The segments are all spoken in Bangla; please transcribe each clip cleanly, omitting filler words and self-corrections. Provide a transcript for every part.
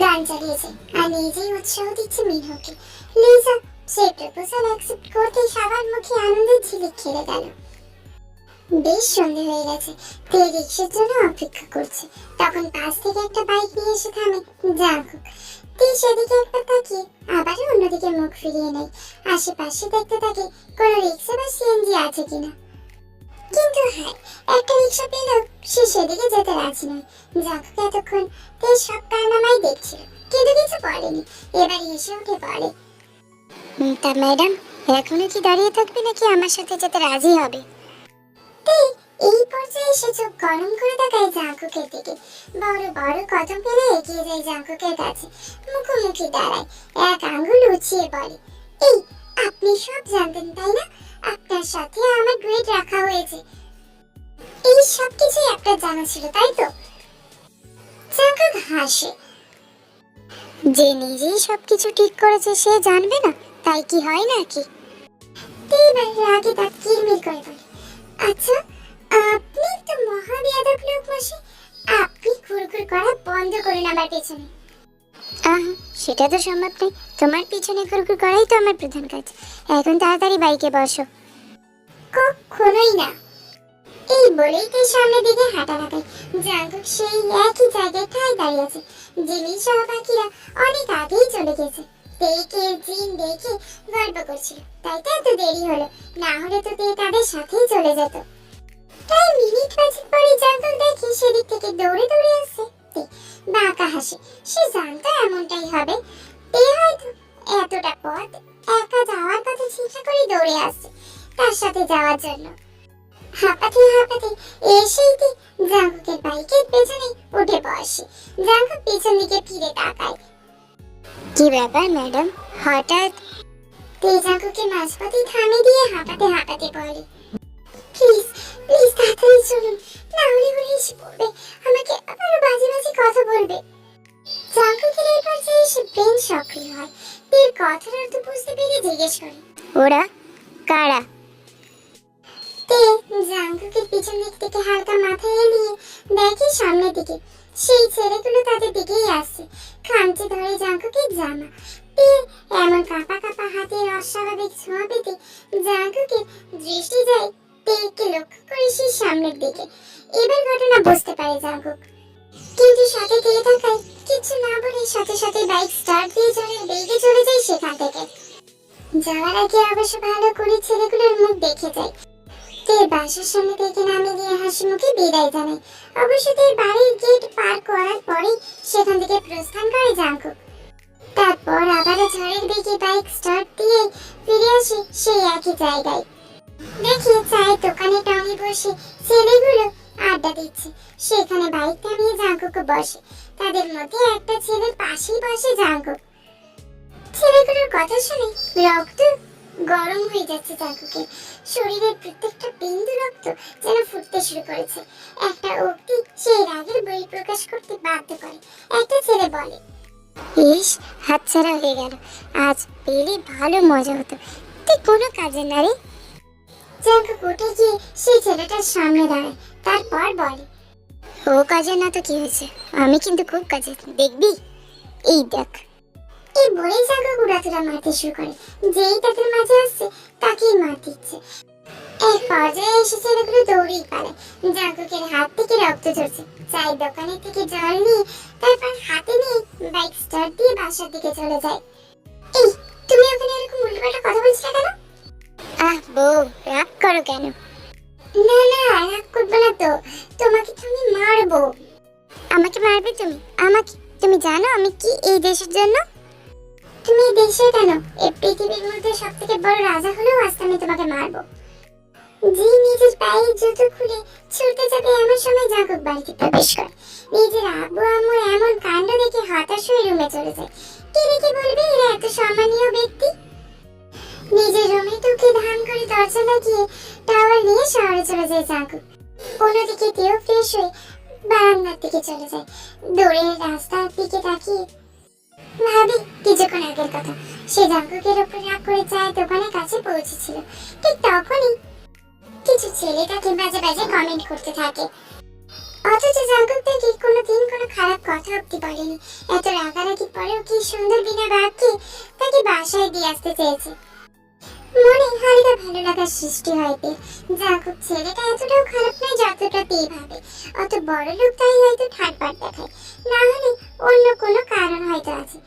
গান চালিয়েছে আর নিজেই উৎসাহ দিচ্ছে মিনহকে। লিজা সে প্রপোজাল অ্যাকসেপ্ট করতে সবার মুখে আনন্দের ঝিলিক খেলে গেল। বেশ সন্ধে হয়ে গেছে, তে রিক্সার জন্য অপেক্ষা করছে। তখন পাশ থেকে একটা বাইক নিয়ে এসে থামে জাঙ্কুক। তে সেদিকে একবার তাকিয়ে আবারও অন্যদিকে মুখ ফিরিয়ে নেয়। আশেপাশে দেখতে থাকে কোনো রিক্সা বা সিএনজি আছে কিনা। কিন্তু হ্যাঁ, একটা রিক্সা পেলেও সে সেদিকে যেতে রাজি নয়। জাঙ্কুক এতক্ষণ তে সব কারনামাই দেখছিল, কিন্তু কিছু বলেনি। এবার এসে উঠে বলে, তা ম্যাডাম এখনো কি দাঁড়িয়ে থাকবে নাকি আমার সাথে যেতে রাজি হবে? এই পর্যায়ে এসে চোখ গরম করে তাকায় জাঙ্কুকের দিকে। বড় বড় কদম ফেলে এগিয়ে যায় জাঙ্কুকের কাছে, মুখোমুখি দাঁড়ায়, এক আঙ্গুল উঁচিয়ে বলে, এই আপনি সব জানতেন তাই না? আপনার সাথে আমার ডুয়েট রাখা হয়েছে, এই সব কিছু আপনার জানা ছিল তাই তো? জাঙ্কুক হাসে, যে নিজেই সবকিছু ঠিক করেছে সে জানবে না তাই কি হয় নাকি? এবার রাগে দাঁত কিরমির করে বলে, আচ্ছা আপনি তো মহাবিয়াদব লোক মশাই, আপনি ঘুরঘুর করা বন্ধ করুন আমার পেছনে। সেটা তো সম্ভব নেই, তোমার পিছনে ঘুরঘুর করাই তো আমার প্রধান কাজ। এখন তাড়াতাড়ি বাইকে বসো। কখনোই না। এই বলেই তো সামনের দিকে হাঁটা লাগায়। জাঙ্কুক সেই একই জায়গায় ঠায় দাঁড়িয়ে আছে। জিমি সহ বাকিরা অনেক আগেই চলে গেছে। দেখে জিন দেখে গল্প করছিল, তাই তো এত দেরি হলো, না হলে তো তাদের সাথেই চলে যেত। প্রায় মিনিট 5 পরে জাঙ্কুক দেখে সেদিক থেকে দৌড়ে দৌড়ে আসছে। বাঁকা হাসে, সে জানতো এমনটাই হবে। হয়তো এতটা পথ একা যাওয়ার কথা চিন্তা করে দৌড়ে আসছে তার সাথে যাওয়ার জন্য। হাঁপাতে হাঁপাতে এসেই জাঙ্কুকের বাইকের পেছনে উঠে বসে। জাঙ্কুক পেছন দিকে ফিরে তাকায়। কি ব্যাপার ম্যাডাম, হঠাৎ? জাঙ্কুকে মাঝপথে থামিয়ে দিয়ে হাঁপাতে হাঁপাতে বলে, প্লিজ প্লিজ তাড়াতাড়ি চলুন, না হলে উনি এসে পড়বে, আমাকে আবারও বাজে বাজে কথা বলবে। জাঙ্কুকের এই পর্যায়ে এসে ব্রেন সক্রিয় হয়। তীর কথার অর্থ বুঝতে পেরে জিজ্ঞেস করে, ওরা কারা? জাঙ্কুকের পিছন দিক থেকে হালকা মাথা এলিয়ে দেখে সামনের দিকে সেই ছেলেগুলো তাদের দিকেই আসছে। খামচে ধরে জাঙ্কুকের জামা। এমন কাঁপা কাঁপা হাতের অস্বাভাবিক ছোঁয়া পেতে জাঙ্কুকের দৃষ্টি যায় কে লক্ষ্য করে সেই সামনের দিকে। এবার ঘটনা বুঝতে পারে জাঙ্কুক, কিন্তু সাথে তে থাকায় কিছু না বলে সাথে সাথে বাইক স্টার্ট দিয়ে বেগে চলে যায় সেখান থেকে। যাওয়ার আগে অবশ্য ভালো করে ছেলেগুলোর মুখ দেখে যায়। বাসার সামনে থেকে নামে দিয়ে হাসি মুখে বিদায় জানায়। অবশ্য বাড়ির গেট পার করার পরে সেখান থেকে প্রস্থান করে জাঙ্কুক। তারপর আবারও ঝড়ের বেগে বাইক স্টার্ট দিয়ে ফিরে আসে সেই একই জায়গায়। দেখে চায়ের দোকানে টঙে বসে ছেলেগুলো আড্ডা দিচ্ছে। সেখানে বাইক থামিয়ে জাঙ্কুকও বসে। তাদের মধ্যে একটা ছেলের পাশেই বসে জাঙ্কুক। ছেলেগুলোর কথা শুনে রক্ত গরম হয়ে যাচ্ছে জাঙ্কুকের। শরীরের প্রত্যেকটা বিন্দু রক্ত যেন ফুটতে শুরু করেছে। একটা উক্তি সেই রাগের বই প্রকাশ করতে বাধ্য করে। একটা ছেলে বলে, ইস হাতছাড়া হয়ে গেল, আজ পেলে ভালো মজা হতো, তুই কোনো কাজে না রে। জাঙ্কুক উঠে গিয়ে সেই ছেলেটার সামনে দাঁড়ায়, তারপর বলে, ও কাজে না তো কি হয়েছে, আমি কিন্তু খুব কাজে, দেখবি এই দেখ। এই বলেই জাঙ্কুক উড়াধুরা মারতে শুরু করে। যেই তাদের মাঝে আসছে তাকেই মার দিচ্ছে। এক পর্যায়ে এসে ছেলেগুলো দৌড়েই পালায়। জাঙ্কুকের হাত থেকে রক্ত ঝরছে। চায়ের দোকানের থেকে জল নিয়ে তারপর হাতে নিয়ে বাইক স্টার্ট দিয়ে বাসার দিকে চলে যায়। এই তুমি ওখানে এরকম উল্টোপাল্টা কথা বলছিলে কেন? বউ রাগ করো কেন? না না রাগ করবো না তো, তোমাকে তো আমি মারবো। আমাকে মারবে তুমি? আমাকে তুমি জানো আমি কি এই দেশের জন্য? তুমি দেশে কেন, এই পৃথিবীর মধ্যে সবথেকে বড় রাজা হলেও আজ আমি তোমাকে মারবো। জি নিজের পায়ের জুতো খুলে ছুটতে যাবে এমন সময় জাঙ্কুক বাড়িতে প্রবেশ করে। নিজের আব্বু আম্মুর এমন কাণ্ড দেখে হতাশ হয়ে রুমে চলে যায়। কে দেখে বলবে এরা এত সম্মানীয় ব্যক্তি। নিজের রুমে ঢুকে ধান করে দরজা লাগিয়ে টাওয়াল নিয়ে শহরে চলে যায় জাঙ্কুক। অন্যদিকে তেও ফ্রেশ হয়ে বারান্দার দিকে চলে যায়। দূরের রাস্তার দিকে তাকিয়ে ভাবি কিছুক্ষণ আগের কথা। সে জাঙ্কুকের উপর রাগ করে চায়ের দোকানের কাছে পৌঁছেছিল। ঠিক তখনই কিছু ছেলে তাকে বাজে বাজে কমেন্ট করতে থাকে। অথচ জাঙ্কুক থেকে কোনোদিন কোনো খারাপ কথা অব্দি বলেনি। এত রাগারাগি পরেও কি সুন্দর বিনা বাক্যে তাকে বাসায় দিয়ে আসতে চেয়েছে। মনে হালকা ভালো লাগার সৃষ্টি হয় পেয়ে। জাঙ্কুক ছেলেটা এতটাও খারাপ নয় যতটা পেয়ে ভাবে। অত বড় লোক তাই হয়তো ঠাটপাট দেখায়, না হলে অন্য কোনো কারণ হয়তো আছে।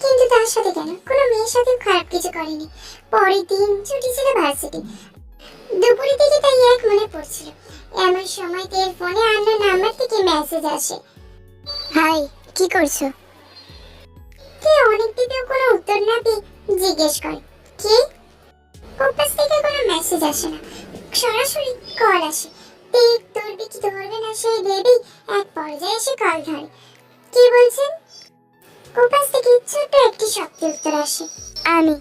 কিন্তু তার সাথে কেন? কোনো মেয়ের সাথেও খারাপ কিছু করেনি। পরের দিন ছুটি ছিল ভার্সিটি। দুপুরের দিকে তাই এক মনে পড়ছিল। এমন সময় তের ফোনে আন্নার নাম্বার থেকে মেসেজ আসে। হাই, কি করছো? তে অনেক দিতেও কোনো উত্তর না পেয়ে জিজ্ঞেস করে, কি? কম্পাস থেকে কোনো মেসেজ আসে না, সরাসরি কল আসে। তে ধরবে কি ধরবে না সেই ভেবেই এক পর্যায়ে এসে কল ধরে। কি বলছেন? কম্পাস থেকে ছোট্ট একটি শব্দ উত্তর আসে, আমি।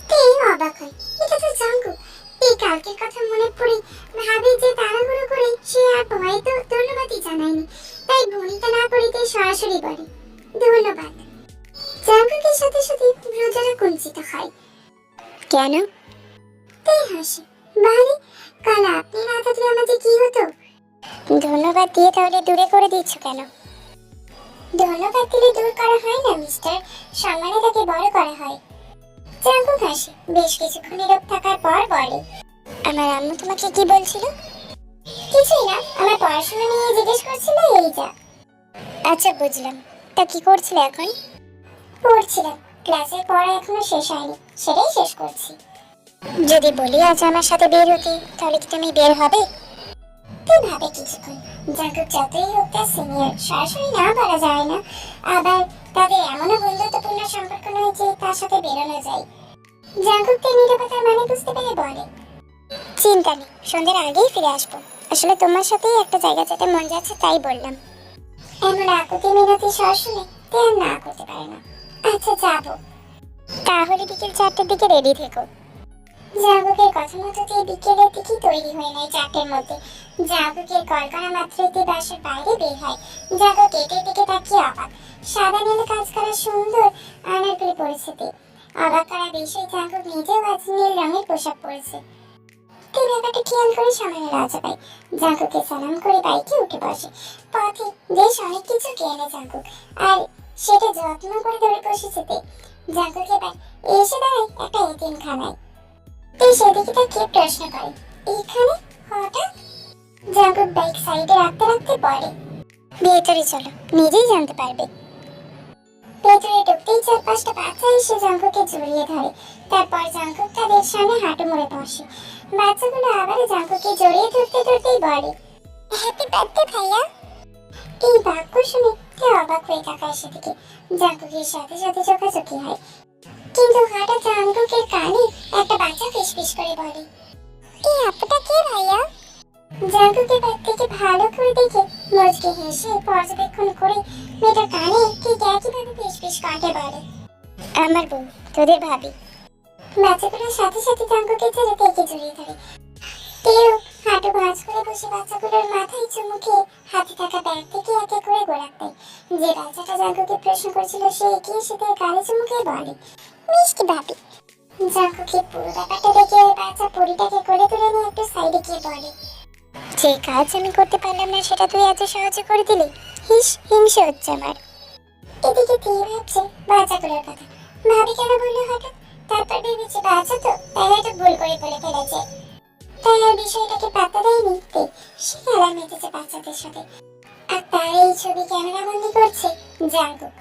তে অবাক হয়, এটা তো জাঙ্কুক। তে কালকের কথা মনে পড়ে ভাবে যে তাড়াহুড়ো করে সে আর ভয়ে তো ধন্যবাদই জানায়নি, তাই ভনিতা না করিতে সরাসরি বলে, ধন্যবাদ। জাঙ্কুকের সাথে সাথে ব্রজরা কুঞ্চিত হয়। কেন? তে হাসে, বারে কাল আপনি না থাকলে আমাদের কি হতো? ধন্যবাদ দিয়ে তাহলে দূরে করে দিচ্ছ কেন? ধন্যবাদ দিলে দূর করা হয় না মিস্টার, সম্মানে তাকে বড় করা হয়। জাঙ্কুক হাসে, বেশ কিছুক্ষণ নীরব থাকার পর বলে, আমার আম্মু তোমাকে কি বলছিল? কিছুই না, আমার পড়াশোনা নিয়ে জিজ্ঞেস করছিল, এই যা। আচ্ছা বুঝলাম, তা কি করছিলে এখন? পড়ছিলাম, ক্লাসের পড়া এখনো শেষ হয়নি, সেটাই শেষ করছি। যদি বলি আজ আমার সাথে বের হতে, তাহলে কি তুমি বের হবে? তুই ভাবে কিছুক্ষণ। জাঙ্কুক যতই হোক তার সিনিয়র, সরাসরি না বলা যায় না, আবার তাদের এমনও বন্ধুত্বপূর্ণ সম্পর্ক নয় যে তার সাথে বেরোনো যায়। জাঙ্কুককে নীরবতার মানে বুঝতে পেরে বলে, চিন্তা নেই, সন্ধ্যার আগেই ফিরে আসবো। আসলে তোমার সাথেই একটা জায়গা যেতে মন যাচ্ছে, তাই বললাম। এমন আকুতি মিনতি স্বর শুনে তে আর না করতে পারে না। আচ্ছা যাবো, তাহলে বিকেল 4টার দিকে রেডি থেকো। জাঙ্কুকের কথা মতো তে বিকেলের দিকে তৈরি হয়ে নেয় 4টার মধ্যে। জাঙ্কুকের কল করা মাত্রই তে বাসার বাইরে বের হয়। জাঙ্কুক গেটের দিকে তাকিয়ে অবাক, সাদা নীল কাজ করা সুন্দর আনারকলি পরেছে তে। অবাক করা বিষয়, জাঙ্কুক নিজেও আজ নীল রঙের পোশাক পরেছে। তে ব্যাপারটা খেয়াল করে সামনে লজ্জা পায়। জাঙ্কুককে সালাম করে বাইকে উঠে বসে। পথে বেশ অনেক কিছু কেনে জাঙ্কুক, আর সেটা যত্ন করে ধরে বসেছে তে। জাঙ্কুক এবার এসে দাঁড়ায় একটা এতিমখানায়। তে সেদিকে তাকিয়ে প্রশ্ন করে, এইখানে হঠাৎ? জাঙ্কুক বাইক সাইডে রাখতে রাখতে বলে, ভেতরে চলো, নিজেই জানতে পারবে। ভেতরে ঢুকতেই 4-5টা বাচ্চা এসে জাঙ্কুককে জড়িয়ে ধরে। তারপর জাঙ্কুক তাদের সামনে হাঁটু মুড়ে বসে। বাচ্চাগুলো আবার জাঙ্কুককে জড়িয়ে ধরতে ধরতেই বলে, হ্যাপি বার্থডে ভাইয়া। এই বাক্য শুনে তে অবাক হয়ে তাকায় সেদিকে। জাঙ্কুকের সাথে সাথে চোখাচোখি হয়, কিন্তু হঠাৎ জাঙ্কুকের কানে একটা বাচ্চা ফিসফিস করে বলে, এই আপুটা কে ভাইয়া? জাঙ্কুকের ব্যাগ থেকে ভালো করে দেখে মুচকি হেসে পর্যবেক্ষণ করে মেয়েটার কানে ঠিক একইভাবে ফিসফিস কণ্ঠে বলে, আমার বউ, তোদের ভাবি। বাচ্চাগুলোর সাথে সাথে জাঙ্কুকের ছেলে তেকে জড়িয়ে ধরে। তেও হাঁটু ভাঁজ করে বসে বাচ্চাগুলোর মাথায় চুমু খেয়ে হাতে থাকা ব্যাগ থেকে এক এক করে গোলাপ দেয়। যে বাচ্চাটা জাঙ্কুকে প্রশ্ন করেছিল সে এগিয়ে এসে তার গালে চুমু খেয়ে বলে, মিষ্টি ভাবি। জাঙ্কুকের পুরো ব্যাপারটা দেখে ওই বাচ্চা পরিটাকে কোলে তুলে নিয়ে একটু সাইডে গিয়ে বলে, যে কাজ আমি করতে পারলাম না সেটা তুই এত সহজে করে দিলি, হিংসে হচ্ছে আমার। এদিকে তুই ভাবছে বাচ্চাগুলোর কথা, ভাবি কেন বললো হঠাৎ, তারপর ভেবেছে বাচ্চা তো, তাই হয়তো ভুল করে বলে ফেলেছে। তাই আর বিষয়টাকে পাত্তা দেয়নি তে, সে খেলা মেতেছে বাচ্চাদের সাথে। আর তার এই ছবি ক্যামেরাবন্দি করছে জাঙ্কুক।